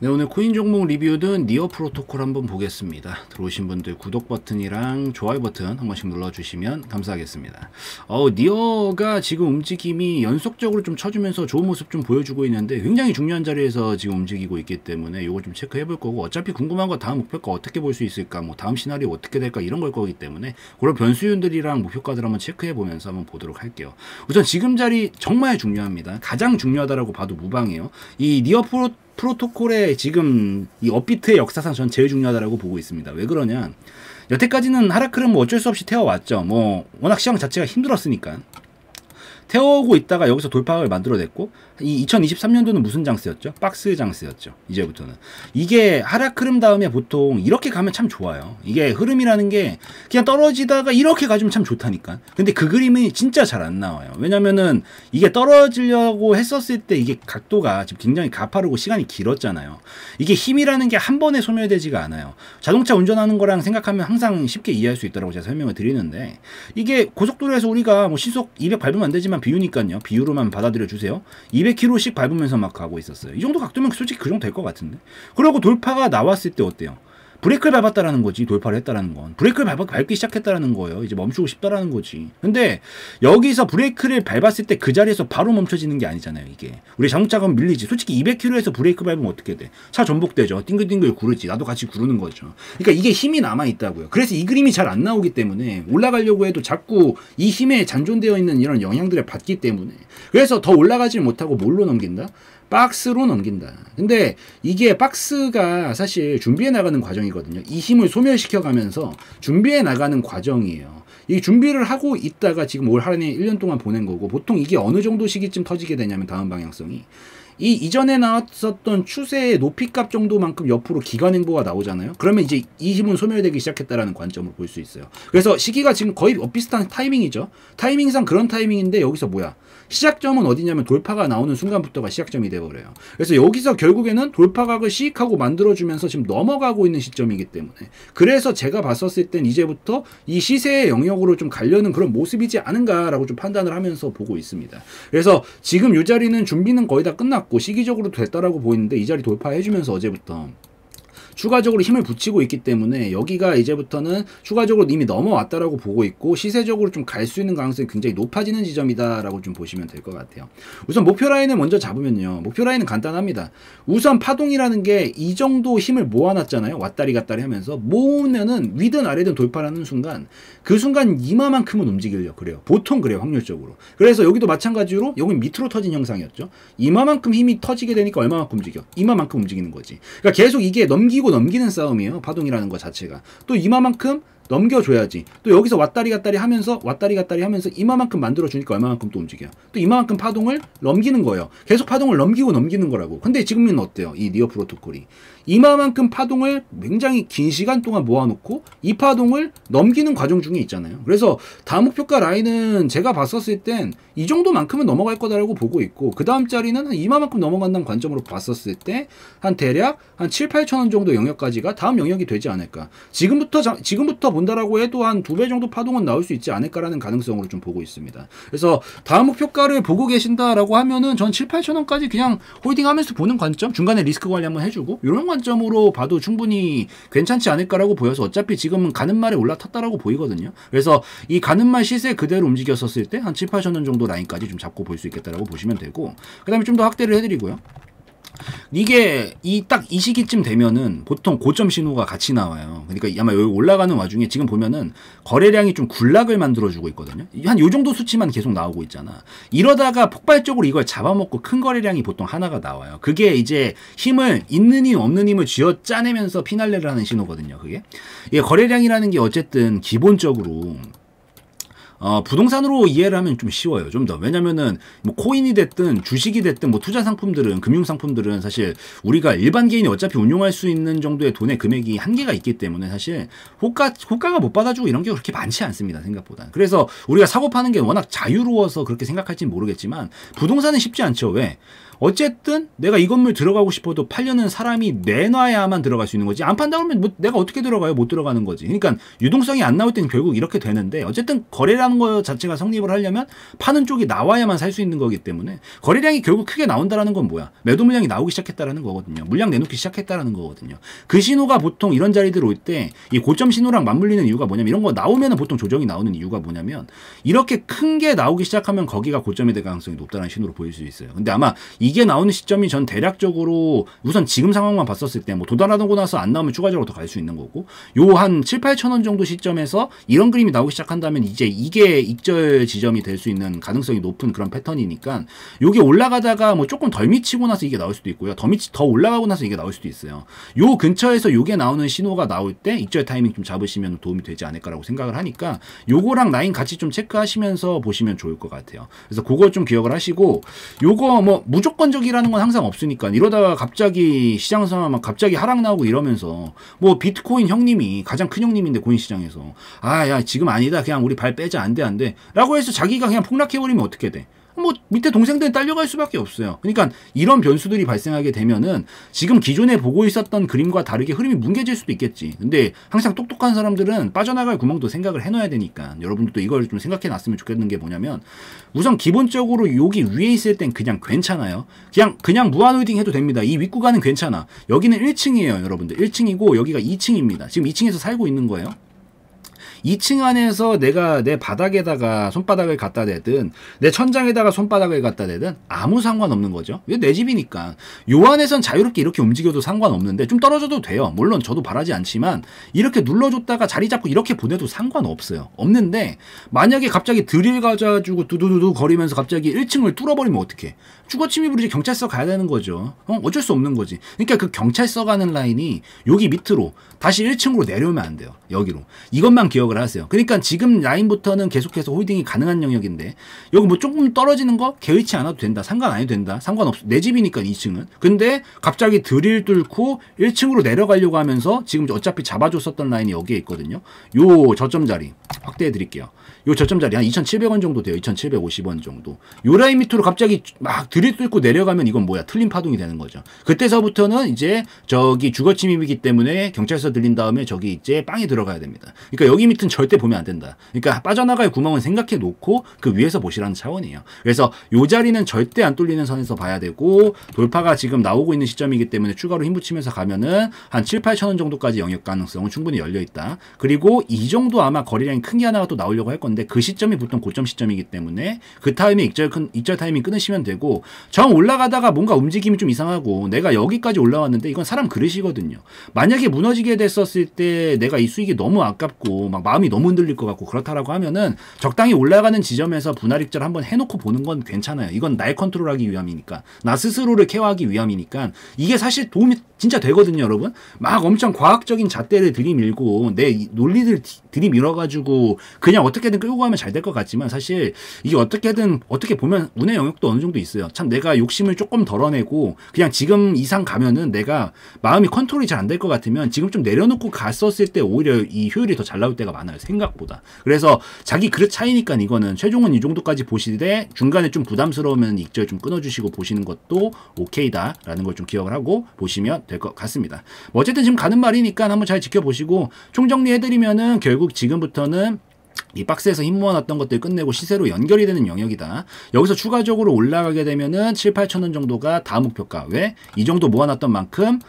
네, 오늘 코인 종목 리뷰는 니어 프로토콜 한번 보겠습니다. 들어오신 분들 구독 버튼이랑 좋아요 버튼 한 번씩 눌러주시면 감사하겠습니다. 니어가 지금 움직임이 연속적으로 좀 쳐주면서 좋은 모습 좀 보여주고 있는데 굉장히 중요한 자리에서 지금 움직이고 있기 때문에 이거 좀 체크해 볼 거고, 어차피 궁금한 거 다음 목표가 어떻게 볼 수 있을까, 뭐 다음 시나리오 어떻게 될까 이런 걸 거기 때문에 그런 변수윤들이랑 목표가들 한번 체크해 보면서 한번 보도록 할게요. 우선 지금 자리 정말 중요합니다. 가장 중요하다라고 봐도 무방해요. 이 니어 프로토콜의 지금 이 업비트의 역사상 전 제일 중요하다고 보고 있습니다. 왜 그러냐? 여태까지는 하락흐름 뭐 어쩔 수 없이 태워왔죠. 뭐 워낙 시장 자체가 힘들었으니까. 태워오고 있다가 여기서 돌파를 만들어냈고, 이 2023년도는 무슨 장세였죠? 박스 장세였죠. 이제부터는. 이게 하락 흐름 다음에 보통 이렇게 가면 참 좋아요. 이게 흐름이라는 게 그냥 떨어지다가 이렇게 가주면 참 좋다니까. 근데 그 그림이 진짜 잘 안 나와요. 왜냐면은 이게 떨어지려고 했었을 때 이게 각도가 지금 굉장히 가파르고 시간이 길었잖아요. 이게 힘이라는 게 한 번에 소멸되지가 않아요. 자동차 운전하는 거랑 생각하면 항상 쉽게 이해할 수 있다고 제가 설명을 드리는데, 이게 고속도로에서 우리가 뭐 시속 200 밟으면 안 되지만 비유니까요. 비유로만 받아들여 주세요. 200km씩 밟으면서 막 가고 있었어요. 이 정도 각도면 솔직히 그 정도 될 것 같은데. 그리고 돌파가 나왔을 때 어때요? 브레이크를 밟았다라는 거지. 돌파를 했다라는 건 브레이크를 밟기 시작했다라는 거예요. 이제 멈추고 싶다라는 거지. 근데 여기서 브레이크를 밟았을 때 그 자리에서 바로 멈춰지는 게 아니잖아요. 이게 우리 자동차가 밀리지. 솔직히 200km에서 브레이크 밟으면 어떻게 돼? 차 전복되죠. 띵글띵글 구르지. 나도 같이 구르는 거죠. 그러니까 이게 힘이 남아 있다고요. 그래서 이 그림이 잘 안 나오기 때문에 올라가려고 해도 자꾸 이 힘에 잔존되어 있는 이런 영향들을 받기 때문에, 그래서 더 올라가지 못하고 뭘로 넘긴다? 박스로 넘긴다. 근데 이게 박스가 사실 준비해 나가는 과정이거든요. 이 힘을 소멸시켜 가면서 준비해 나가는 과정이에요. 이 준비를 하고 있다가 지금 올 한해 1년 동안 보낸 거고, 보통 이게 어느 정도 시기쯤 터지게 되냐면 다음 방향성이 이 이전에 나왔었던 추세의 높이값 정도만큼 옆으로 기관행보가 나오잖아요. 그러면 이제 이 힘은 소멸되기 시작했다라는 관점으로 볼 수 있어요. 그래서 시기가 지금 거의 비슷한 타이밍이죠. 타이밍상 그런 타이밍인데, 여기서 뭐야? 시작점은 어디냐면 돌파가 나오는 순간부터가 시작점이 돼버려요. 그래서 여기서 결국에는 돌파각을 시익하고 만들어주면서 지금 넘어가고 있는 시점이기 때문에, 그래서 제가 봤었을 땐 이제부터 이 시세의 영역으로 좀 가려는 그런 모습이지 않은가라고 좀 판단을 하면서 보고 있습니다. 그래서 지금 이 자리는 준비는 거의 다 끝났고 시기적으로 됐다라고 보이는데, 이 자리 돌파해주면서 어제부터 추가적으로 힘을 붙이고 있기 때문에 여기가 이제부터는 추가적으로 이미 넘어왔다라고 보고 있고, 시세적으로 좀 갈 수 있는 가능성이 굉장히 높아지는 지점이다라고 좀 보시면 될 것 같아요. 우선 목표 라인을 먼저 잡으면요. 목표 라인은 간단합니다. 우선 파동이라는 게 이 정도 힘을 모아놨잖아요. 왔다리 갔다리 하면서 모으면은 위든 아래든 돌파라는 순간, 그 순간 이마만큼은 움직이려고 그래요. 보통 그래요. 확률적으로. 그래서 여기도 마찬가지로 여기 밑으로 터진 형상이었죠. 이마만큼 힘이 터지게 되니까 얼마만큼 움직여? 이마만큼 움직이는 거지. 그러니까 계속 이게 넘기는 싸움이에요. 파동이라는 것 자체가. 또 이마만큼 넘겨줘야지. 또 여기서 왔다리 갔다리 하면서 이마만큼 만들어주니까 얼마만큼 또 움직여요. 또 이마만큼 파동을 넘기는 거예요. 계속 파동을 넘기는 거라고. 근데 지금은 어때요? 이 니어 프로토콜이 이마만큼 파동을 굉장히 긴 시간 동안 모아놓고 이 파동을 넘기는 과정 중에 있잖아요. 그래서 다음 목표가 라인은 제가 봤었을 땐 이 정도만큼은 넘어갈 거다라고 보고 있고, 그 다음 자리는 한 이마만큼 넘어간다는 관점으로 봤었을 때 한 대략 한 7, 8천 원 정도 영역까지가 다음 영역이 되지 않을까. 지금부터 본다라고 해도 한 2배 정도 파동은 나올 수 있지 않을까라는 가능성으로 좀 보고 있습니다. 그래서 다음 목표가를 보고 계신다라고 하면은 전 7, 8천 원까지 그냥 홀딩하면서 보는 관점, 중간에 리스크 관리 한번 해주고 이런 관점으로 봐도 충분히 괜찮지 않을까라고 보여서, 어차피 지금은 가는 말에 올라탔다라고 보이거든요. 그래서 이 가는 말 시세 그대로 움직였었을 때 한 7, 8천 원 정도 라인까지 좀 잡고 볼 수 있겠다라고 보시면 되고, 그 다음에 좀 더 확대를 해드리고요. 이게 딱 이 시기쯤 되면은 보통 고점 신호가 같이 나와요. 그러니까 아마 여기 올라가는 와중에 지금 보면은 거래량이 좀 굴락을 만들어주고 있거든요. 한 요 정도 수치만 계속 나오고 있잖아. 이러다가 폭발적으로 이걸 잡아먹고 큰 거래량이 보통 하나가 나와요. 그게 이제 힘을 있는 힘 없는 힘을 쥐어 짜내면서 피날레를 하는 신호거든요. 그게 이게 거래량이라는 게 어쨌든 기본적으로 부동산으로 이해를 하면 좀 쉬워요. 좀 더. 왜냐면은 뭐 코인이 됐든 주식이 됐든 뭐 투자 상품들은, 금융 상품들은 사실 우리가 일반 개인이 어차피 운용할 수 있는 정도의 돈의 금액이 한계가 있기 때문에 사실 호가가 못 받아주고 이런 게 그렇게 많지 않습니다. 생각보다. 그래서 우리가 사고 파는 게 워낙 자유로워서 그렇게 생각할지는 모르겠지만 부동산은 쉽지 않죠. 왜? 어쨌든 내가 이 건물 들어가고 싶어도 팔려는 사람이 내놔야만 들어갈 수 있는 거지. 안 판다 그러면 뭐 내가 어떻게 들어가요? 못 들어가는 거지. 그러니까 유동성이 안 나올 때는 결국 이렇게 되는데 어쨌든 거래라는 거 자체가 성립을 하려면 파는 쪽이 나와야만 살 수 있는 거기 때문에 거래량이 결국 크게 나온다라는 건 뭐야? 매도 물량이 나오기 시작했다라는 거거든요. 물량 내놓기 시작했다라는 거거든요. 그 신호가 보통 이런 자리들 올 때 이 고점 신호랑 맞물리는 이유가 뭐냐면 이런 거 나오면은 보통 조정이 나오는 이유가 뭐냐면 이렇게 큰 게 나오기 시작하면 거기가 고점이 될 가능성이 높다는 신호로 보일 수 있어요. 근데 아마 이게 나오는 시점이 전 대략적으로 우선 지금 상황만 봤었을 때 뭐 도달하고 나서 안 나오면 추가적으로 더 갈 수 있는 거고 요 한 7, 8천 원 정도 시점에서 이런 그림이 나오기 시작한다면 이제 이게 익절 지점이 될 수 있는 가능성이 높은 그런 패턴이니까 요게 올라가다가 뭐 조금 덜 미치고 나서 이게 나올 수도 있고요. 더 올라가고 나서 이게 나올 수도 있어요. 요 근처에서 요게 나오는 신호가 나올 때 익절 타이밍 좀 잡으시면 도움이 되지 않을까라고 생각을 하니까 요거랑 라인 같이 좀 체크하시면서 보시면 좋을 것 같아요. 그래서 그거 좀 기억을 하시고 요거 뭐 무조건적이라는 건 항상 없으니까 이러다가 갑자기 시장에서 막 갑자기 하락 나오고 이러면서 뭐 비트코인 형님이 가장 큰 형님인데 코인 시장에서 아 야 지금 아니다 그냥 우리 발 빼자 안 돼 라고 해서 자기가 그냥 폭락해버리면 어떻게 돼? 뭐 밑에 동생들은 딸려갈 수밖에 없어요. 그러니까 이런 변수들이 발생하게 되면은 지금 기존에 보고 있었던 그림과 다르게 흐름이 뭉개질 수도 있겠지. 근데 항상 똑똑한 사람들은 빠져나갈 구멍도 생각을 해놔야 되니까 여러분들도 이걸 좀 생각해 놨으면 좋겠는 게 뭐냐면 우선 기본적으로 여기 위에 있을 땐 그냥 괜찮아요. 그냥 무한 홀딩 해도 됩니다. 이 윗구간은 괜찮아. 여기는 1층이에요 여러분들. 1층이고 여기가 2층입니다. 지금 2층에서 살고 있는 거예요. 2층 안에서 내가 내 바닥에다가 손바닥을 갖다 대든 내 천장에다가 손바닥을 갖다 대든 아무 상관없는 거죠. 이게 내 집이니까. 요 안에선 자유롭게 이렇게 움직여도 상관없는데 좀 떨어져도 돼요. 물론 저도 바라지 않지만 이렇게 눌러줬다가 자리 잡고 이렇게 보내도 상관없어요. 없는데 만약에 갑자기 드릴 가져가지고 두두두두 거리면서 갑자기 1층을 뚫어버리면 어떡해. 주거침입으로 이제 경찰서 가야 되는 거죠. 어쩔 수 없는 거지. 그러니까 그 경찰서 가는 라인이 여기 밑으로 다시 1층으로 내려오면 안 돼요. 여기로. 이것만 기억을 하세요. 그러니까 지금 라인부터는 계속해서 홀딩이 가능한 영역인데 여기 뭐 조금 떨어지는 거 개의치 않아도 된다. 상관 안 해도 된다. 상관없어. 내 집이니까 2층은. 근데 갑자기 드릴 뚫고 1층으로 내려가려고 하면서 지금 어차피 잡아줬었던 라인이 여기에 있거든요. 요 저점 자리 확대해 드릴게요. 요 저점 자리 한 2,700원 정도 돼요. 2,750원 정도. 요 라인 밑으로 갑자기 막 드릴 뚫고 내려가면 이건 뭐야? 틀린 파동이 되는 거죠. 그때서부터는 이제 저기 주거 침입이기 때문에 경찰서 들린 다음에 저기 이제 빵이 들어가야 됩니다. 그러니까 여기 밑은 절대 보면 안 된다. 그러니까 빠져나갈 구멍은 생각해 놓고 그 위에서 보시라는 차원이에요. 그래서 요 자리는 절대 안 뚫리는 선에서 봐야 되고 돌파가 지금 나오고 있는 시점이기 때문에 추가로 힘 붙이면서 가면은 한 7, 8천 원 정도까지 영역 가능성은 충분히 열려 있다. 그리고 이 정도 아마 거래량이 큰 게 하나가 또 나오려고 할 건데 그 시점이 보통 고점 시점이기 때문에 그 타이밍 익절 타이밍 끊으시면 되고 정 올라가다가 뭔가 움직임이 좀 이상하고 내가 여기까지 올라왔는데 이건 사람 그릇이거든요. 만약에 무너지게 됐었을 때 내가 이 수익이 너무 아깝고 막 마음이 너무 흔들릴 것 같고 그렇다라고 하면은 적당히 올라가는 지점에서 분할 익절 한번 해놓고 보는 건 괜찮아요. 이건 날 컨트롤하기 위함이니까 나 스스로를 케어하기 위함이니까 이게 사실 도움이 진짜 되거든요, 여러분. 막 엄청 과학적인 잣대를 들이밀고 내 논리들 들이밀어가지고 그냥 어떻게든 끌고 가면 잘 될 것 같지만 사실 이게 어떻게 보면 운의 영역도 어느 정도 있어요. 참 내가 욕심을 조금 덜어내고 그냥 지금 이상 가면은 내가 마음이 컨트롤이 잘 안 될 것 같으면 지금 좀 내려놓고 갔었을 때 오히려 이 효율이 더 잘 나올 때가 많아요. 생각보다. 그래서 자기 그릇 차이니까 이거는 최종은 이 정도까지 보시되 중간에 좀 부담스러우면 익절 좀 끊어주시고 보시는 것도 오케이다라는 걸 좀 기억을 하고 보시면 될 것 같습니다. 뭐 어쨌든 지금 가는 말이니까 한번 잘 지켜보시고 총정리해드리면은 결국 지금부터는 이 박스에서 힘 모아놨던 것들 끝내고 시세로 연결이 되는 영역이다. 여기서 추가적으로 올라가게 되면은 7, 8천 원 정도가 다음 목표가. 왜? 이 정도 모아놨던 만큼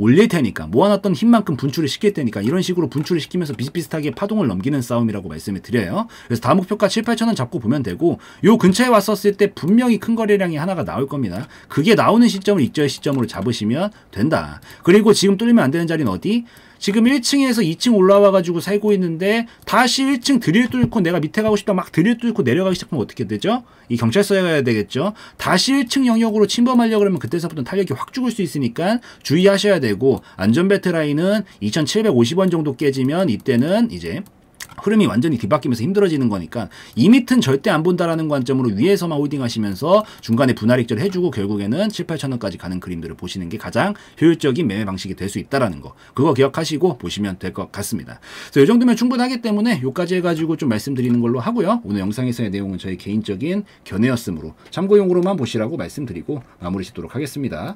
올릴 테니까 모아놨던 힘만큼 분출을 시킬 테니까 이런 식으로 분출을 시키면서 비슷비슷하게 파동을 넘기는 싸움이라고 말씀을 드려요. 그래서 다음 목표가 7, 8천 원 잡고 보면 되고 요 근처에 왔었을 때 분명히 큰 거래량이 하나가 나올 겁니다. 그게 나오는 시점을 익절 시점으로 잡으시면 된다. 그리고 지금 뚫리면 안 되는 자리는 어디? 지금 1층에서 2층 올라와가지고 살고 있는데 다시 1층 드릴 뚫고 내가 밑에 가고 싶다 막 드릴 뚫고 내려가기 시작하면 어떻게 되죠? 이 경찰서에 가야 되겠죠? 다시 1층 영역으로 침범하려고 그러면 그때서부터 탄력이 확 죽을 수 있으니까 주의하셔야 되고 안전벨트 라인은 2,750원 정도 깨지면 이때는 이제 흐름이 완전히 뒤바뀌면서 힘들어지는 거니까 이 밑은 절대 안 본다라는 관점으로 위에서만 홀딩 하시면서 중간에 분할 익절 해주고 결국에는 7, 8천 원까지 가는 그림들을 보시는 게 가장 효율적인 매매 방식이 될 수 있다라는 거, 그거 기억하시고 보시면 될 것 같습니다. 그래서 이 정도면 충분하기 때문에 요까지 해가지고 좀 말씀드리는 걸로 하고요. 오늘 영상에서의 내용은 저희 개인적인 견해였으므로 참고용으로만 보시라고 말씀드리고 마무리 짓도록 하겠습니다.